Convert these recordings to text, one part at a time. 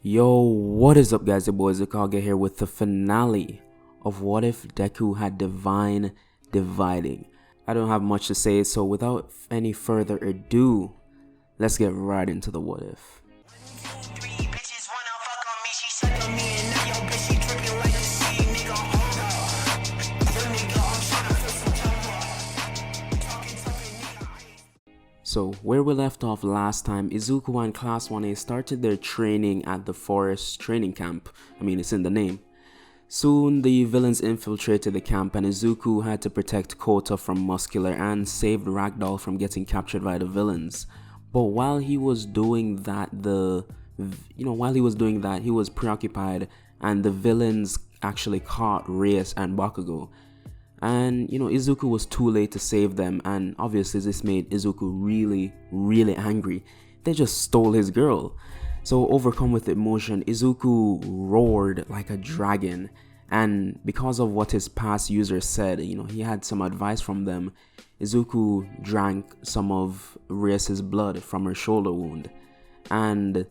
Yo, what is up guys, your boy IzuKage here with the finale of What If Deku Had Divine Dividing. I don't have much to say, so without any further ado, let's get right into the what if. So, where we left off last time, Izuku and Class 1A started their training at the forest training camp. I mean, it's in the name. Soon, the villains infiltrated the camp and Izuku had to protect Kota from Muscular and saved Ragdoll from getting captured by the villains. But while he was doing that, he was preoccupied and the villains actually caught Rias and Bakugo. And Izuku was too late to save them, and obviously this made Izuku really angry. They just stole his girl. So overcome with emotion, Izuku roared like a dragon, and because of what his past users said, he had some advice from them. Izuku drank some of Rias's blood from her shoulder wound, and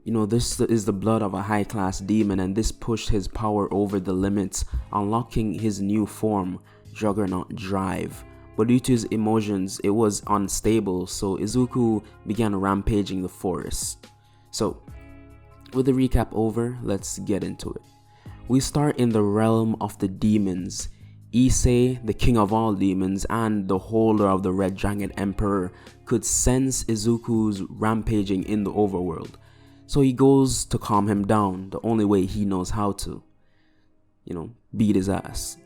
this is the blood of a high-class demon, and this pushed his power over the limits, unlocking his new form, Juggernaut Drive. But due to his emotions, it was unstable, so Izuku began rampaging the forest. So, with the recap over, let's get into it. We start in the realm of the demons. Issei, the king of all demons and the holder of the Red Dragon Emperor, could sense Izuku's rampaging in the overworld. So he goes to calm him down, the only way he knows how to. Beat his ass.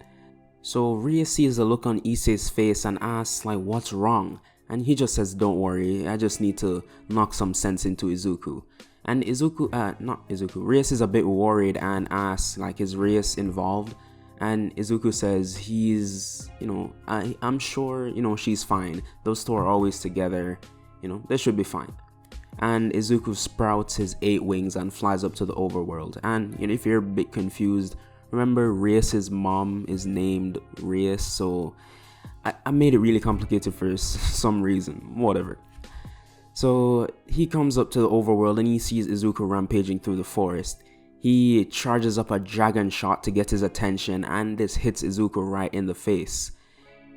So Ria sees the look on Issei's face and asks what's wrong? And he just says, don't worry, I just need to knock some sense into Izuku. And Rias is a bit worried and asks is Rias involved? And Izuku says he's, I'm sure, she's fine. Those two are always together, they should be fine. And Izuku sprouts his 8 wings and flies up to the overworld. And if you're a bit confused, remember Rias's mom is named Rias, so I made it really complicated for some reason, whatever. So he comes up to the overworld and he sees Izuku rampaging through the forest. He charges up a dragon shot to get his attention, and this hits Izuku right in the face.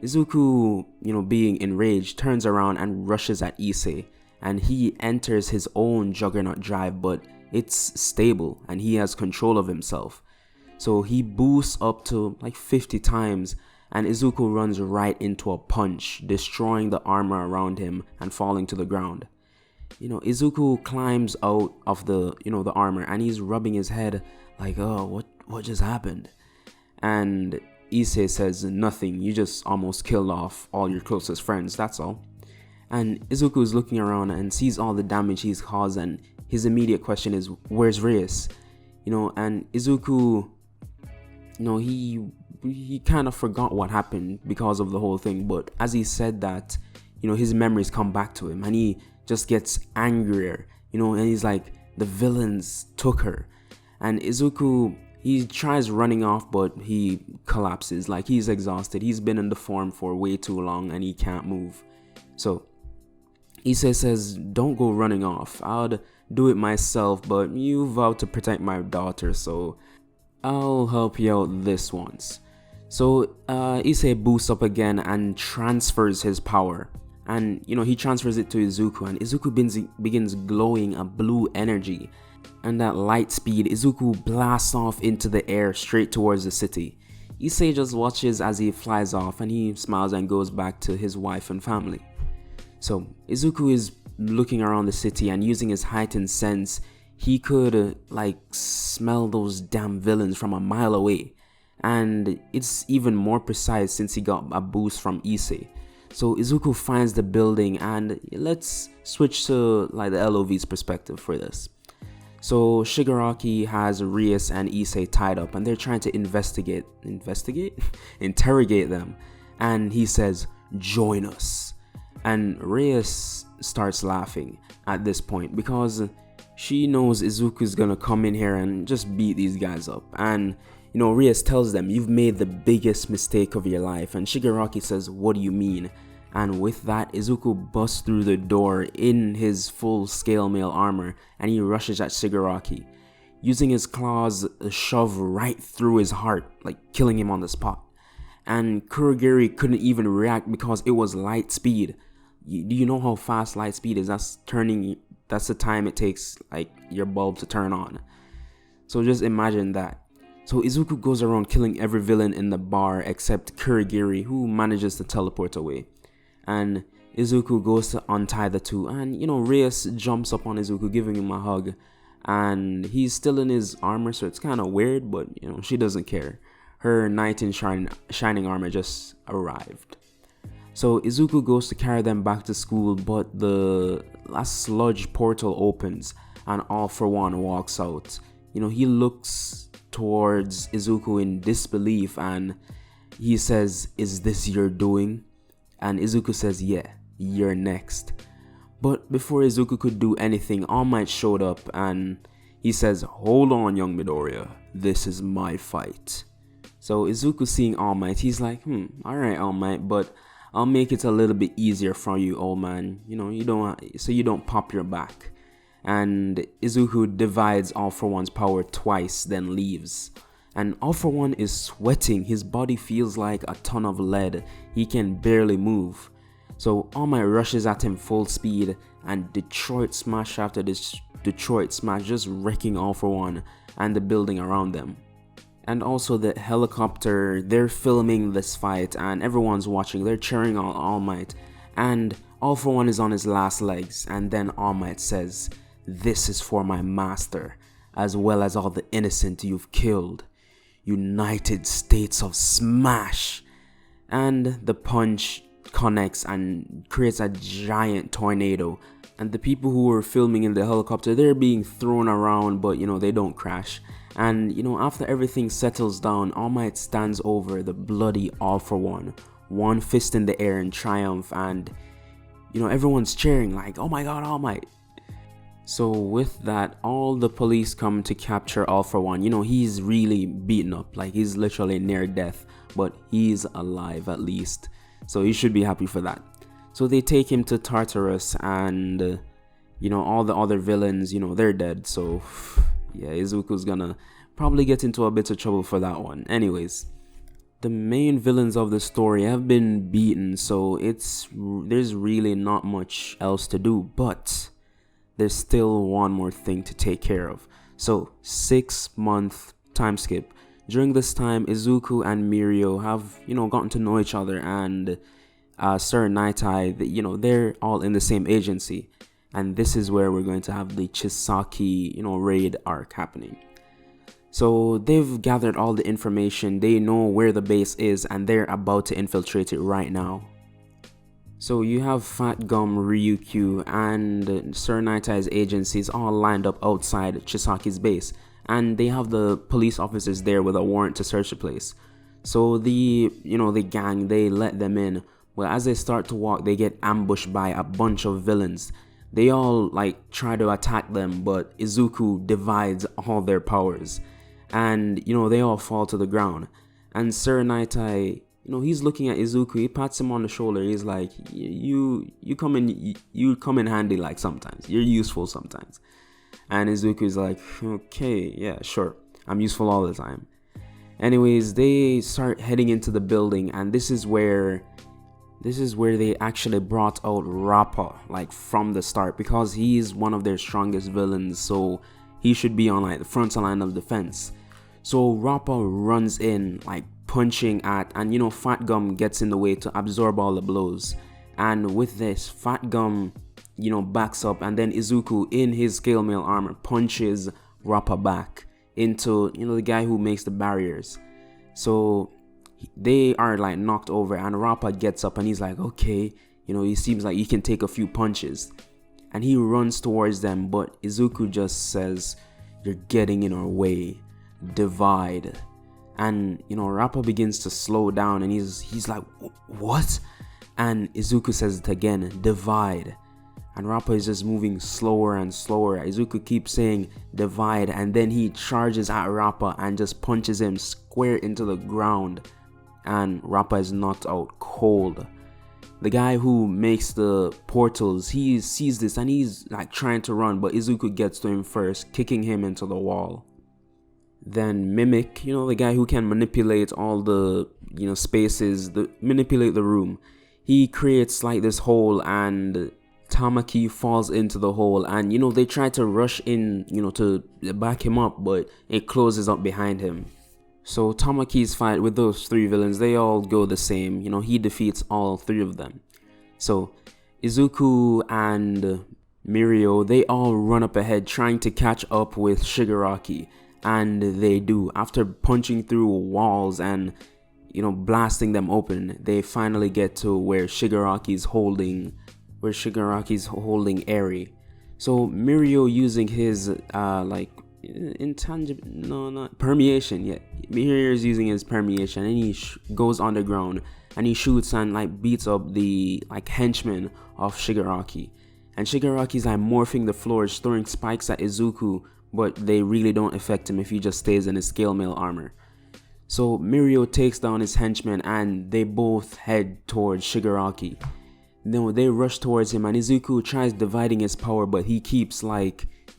Izuku, being enraged, turns around and rushes at Issei. And he enters his own Juggernaut Drive, but it's stable and he has control of himself. So he boosts up to 50 times and Izuku runs right into a punch, destroying the armor around him and falling to the ground. Izuku climbs out of the armor and he's rubbing his head oh, what just happened? And Issei says, nothing, you just almost killed off all your closest friends, that's all. And Izuku is looking around and sees all the damage he's caused, and his immediate question is, where's Rias? And Izuku, he kind of forgot what happened because of the whole thing, but as he said that, his memories come back to him and he just gets angrier, and he's like, the villains took her. And Izuku, he tries running off, but he collapses, he's exhausted. He's been in the form for way too long and he can't move. So Issei says, don't go running off. I'd do it myself, but you vowed to protect my daughter, so I'll help you out this once. So Issei boosts up again and transfers his power. And he transfers it to Izuku, and Izuku begins glowing a blue energy. And at light speed, Izuku blasts off into the air straight towards the city. Issei just watches as he flies off and he smiles and goes back to his wife and family. So Izuku is looking around the city and using his heightened sense, he could smell those damn villains from a mile away. And it's even more precise since he got a boost from Issei. So Izuku finds the building, and let's switch to the LOV's perspective for this. So Shigaraki has Rias and Issei tied up and they're trying to interrogate them. And he says, join us. And Rias starts laughing at this point because she knows Izuku's gonna come in here and just beat these guys up. And Rias tells them, you've made the biggest mistake of your life. And Shigaraki says, what do you mean? And with that, Izuku busts through the door in his full scale mail armor and he rushes at Shigaraki. using his claws to shove right through his heart, like killing him on the spot. And Kurogiri couldn't even react because it was light speed. Do you know how fast light speed is? That's the time it takes like your bulb to turn on. So just imagine that. So Izuku goes around killing every villain in the bar except Kurogiri, who manages to teleport away. And Izuku goes to untie the two, and Reyes jumps up on Izuku, giving him a hug. And he's still in his armor, so it's kind of weird, but she doesn't care. Her knight in shining armor just arrived. So Izuku goes to carry them back to school, but the last sludge portal opens and All For One walks out. He looks towards Izuku in disbelief and he says, "Is this your doing?" And Izuku says, "Yeah, you're next." But before Izuku could do anything, All Might showed up and he says, "Hold on, young Midoriya, this is my fight." So Izuku seeing All Might, he's like, alright All Might, but I'll make it a little bit easier for you, old man. You don't pop your back. And Izuku divides All For One's power twice, then leaves. And All For One is sweating, his body feels like a ton of lead, he can barely move. So All Might rushes at him full speed, and Detroit Smash after this Detroit Smash, just wrecking All For One and the building around them. And also the helicopter, they're filming this fight and everyone's watching, they're cheering on All Might. And All For One is on his last legs, and then All Might says, "This is for my master, as well as all the innocent you've killed. United States of Smash." And the punch connects and creates a giant tornado. And the people who were filming in the helicopter, they're being thrown around, but they don't crash. And after everything settles down, All Might stands over the bloody All For One, one fist in the air in triumph, and everyone's cheering like, "Oh my god, All Might." So with that, all the police come to capture All For One. He's really beaten up, like he's literally near death, but he's alive at least. So you should be happy for that. So they take him to Tartarus, and all the other villains, they're dead. So yeah, Izuku's gonna probably get into a bit of trouble for that one. Anyways, the main villains of the story have been beaten, so there's really not much else to do, but there's still one more thing to take care of. So 6-month time skip. During this time, Izuku and Mirio have gotten to know each other, and Sir Naitai, they're all in the same agency. And this is where we're going to have the Chisaki, raid arc happening. So they've gathered all the information, they know where the base is, and they're about to infiltrate it right now. So you have Fat Gum, Ryukyu, and Sir Naitai's agencies all lined up outside Chisaki's base, and they have the police officers there with a warrant to search the place. So the gang, they let them in. Well, as they start to walk, they get ambushed by a bunch of villains. They all try to attack them, but Izuku divides all their powers, and they all fall to the ground. And Sir Naitai, he's looking at Izuku, he pats him on the shoulder, he's like, you come in handy, like sometimes, you're useful sometimes. And Izuku's like, okay, yeah, sure, I'm useful all the time. Anyways, they start heading into the building, and this is where they actually brought out Rappa, from the start, because he's one of their strongest villains, so he should be on the front line of defense. So Rappa runs in, punching at, and Fat Gum gets in the way to absorb all the blows. And with this, Fat Gum, backs up, and then Izuku in his scale mail armor punches Rappa back into, the guy who makes the barriers. So they are knocked over, and Rappa gets up and he's like, okay, he seems like he can take a few punches, and he runs towards them, but Izuku just says, "You're getting in our way, divide." And Rappa begins to slow down, and he's like, "What?" And Izuku says it again, "Divide." And Rappa is just moving slower and slower. Izuku keeps saying divide, and then he charges at Rappa and just punches him square into the ground. And Rappa is knocked out cold. The guy who makes the portals, he sees this and he's trying to run, but Izuku gets to him first, kicking him into the wall. Then Mimic, the guy who can manipulate all the, spaces, manipulate the room. He creates like this hole, and Tamaki falls into the hole, and they try to rush in, to back him up, but it closes up behind him. So Tamaki's fight with those 3 villains, they all go the same. He defeats all 3 of them. So Izuku and Mirio, they all run up ahead trying to catch up with Shigaraki, and they do. After punching through walls and blasting them open, they finally get to where Shigaraki's holding Eri. So Mirio, using his permeation. Yeah, Mirio is using his permeation, and he goes underground, and he shoots and beats up the henchmen of Shigaraki. And Shigaraki's morphing the floors, throwing spikes at Izuku, but they really don't affect him if he just stays in his scale mail armor. So Mirio takes down his henchmen, and they both head towards Shigaraki. They rush towards him, and Izuku tries dividing his power, but he keeps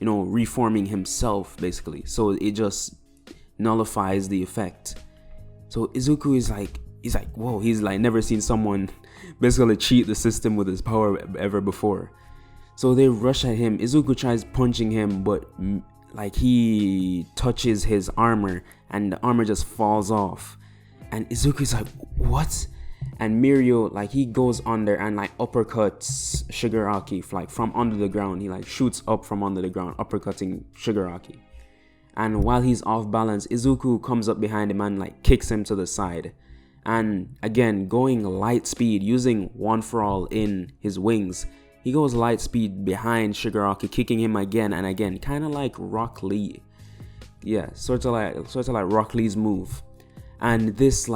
reforming himself basically, so it just nullifies the effect. So Izuku is whoa, he's never seen someone basically cheat the system with his power ever before. So they rush at him. Izuku tries punching him, but he touches his armor, and the armor just falls off, and Izuku's what? And Mirio, he goes under and uppercuts Shigaraki from under the ground. He shoots up from under the ground, uppercutting Shigaraki. And while he's off balance, Izuku comes up behind him and kicks him to the side. And again, going light speed, using One For All in his wings, he goes light speed behind Shigaraki, kicking him again and again, kind of like Rock Lee. Yeah, sort of like Rock Lee's move. And this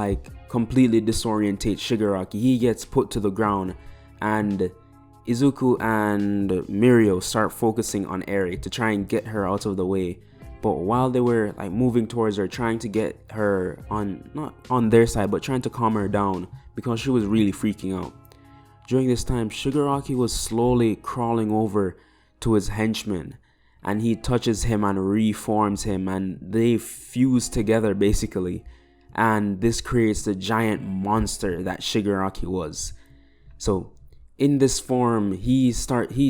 completely disorientates Shigaraki. He gets put to the ground, and Izuku and Mirio start focusing on Eri to try and get her out of the way. But while they were moving towards her, trying to get her not on their side, but trying to calm her down because she was really freaking out. During this time, Shigaraki was slowly crawling over to his henchman, and he touches him and reforms him, and they fuse together basically. And this creates the giant monster that Shigaraki was. So in this form, he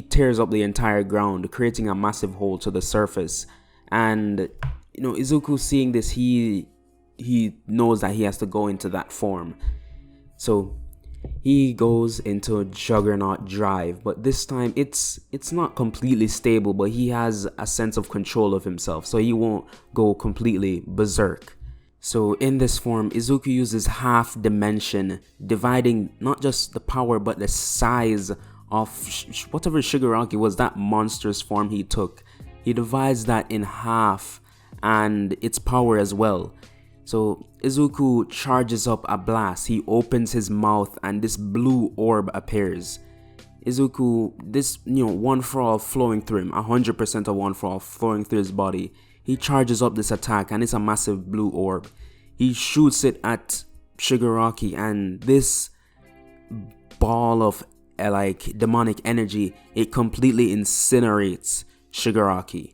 tears up the entire ground, creating a massive hole to the surface. And Izuku, seeing this, he knows that he has to go into that form. So he goes into Juggernaut Drive, but this time it's not completely stable, but he has a sense of control of himself, so he won't go completely berserk. So in this form, Izuku uses half dimension, dividing not just the power but the size of whatever Shigaraki was, that monstrous form he took. He divides that in half, and its power as well. So Izuku charges up a blast. He opens his mouth, and this blue orb appears. Izuku, this One For All flowing through him, 100% of One For All flowing through his body. He charges up this attack, and it's a massive blue orb. He shoots it at Shigaraki, and this ball of demonic energy, it completely incinerates Shigaraki.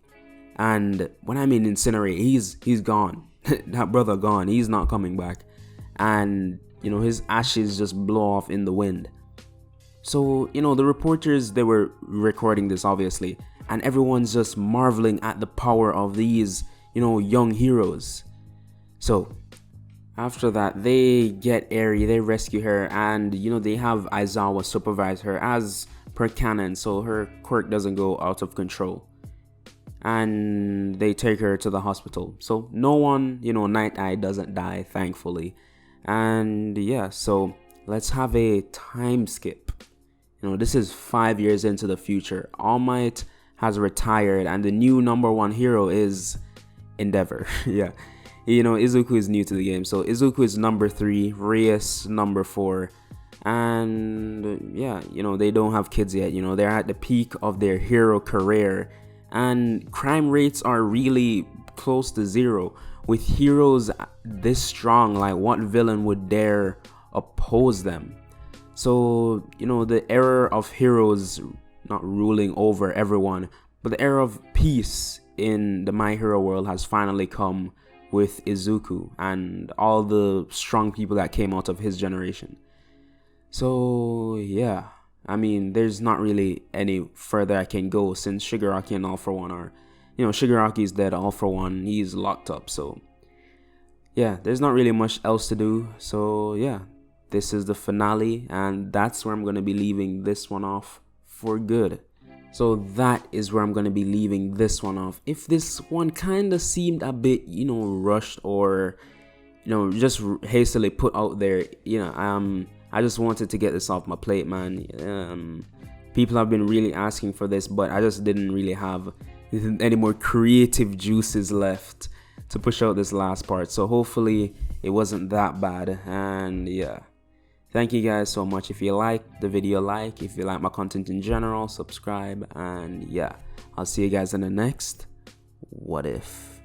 And when I mean incinerate, he's gone. That brother gone. He's not coming back. And his ashes just blow off in the wind. So the reporters, they were recording this obviously, and everyone's just marveling at the power of these young heroes. So after that, they get Eri, they rescue her, and they have Aizawa supervise her as per canon, so her quirk doesn't go out of control. And they take her to the hospital. So no one, Night Eye doesn't die, thankfully. And yeah, so let's have a time skip. This is 5 years into the future. All Might has retired, and the new number 1 hero is Endeavor. Yeah, Izuku is new to the game, so Izuku is number 3, Reyes number 4, and yeah, they don't have kids yet. They're at the peak of their hero career, and crime rates are really close to 0. With heroes this strong, what villain would dare oppose them? So the era of heroes not ruling over everyone, but the era of peace in the My Hero world has finally come with Izuku and all the strong people that came out of his generation. So yeah, I mean, there's not really any further I can go since Shigaraki and All For One are, Shigaraki's dead, All For One, he's locked up. So yeah, there's not really much else to do. So yeah, this is the finale, and that's where I'm going to be leaving this one off for good. So that is where I'm going to be leaving this one off. If this one kind of seemed a bit, rushed or, just hastily put out there, I just wanted to get this off my plate, man. People have been really asking for this, but I just didn't really have any more creative juices left to push out this last part. So hopefully it wasn't that bad. And yeah, thank you guys so much. If you like the video, if you like my content in general, subscribe. And yeah, I'll see you guys in the next What If.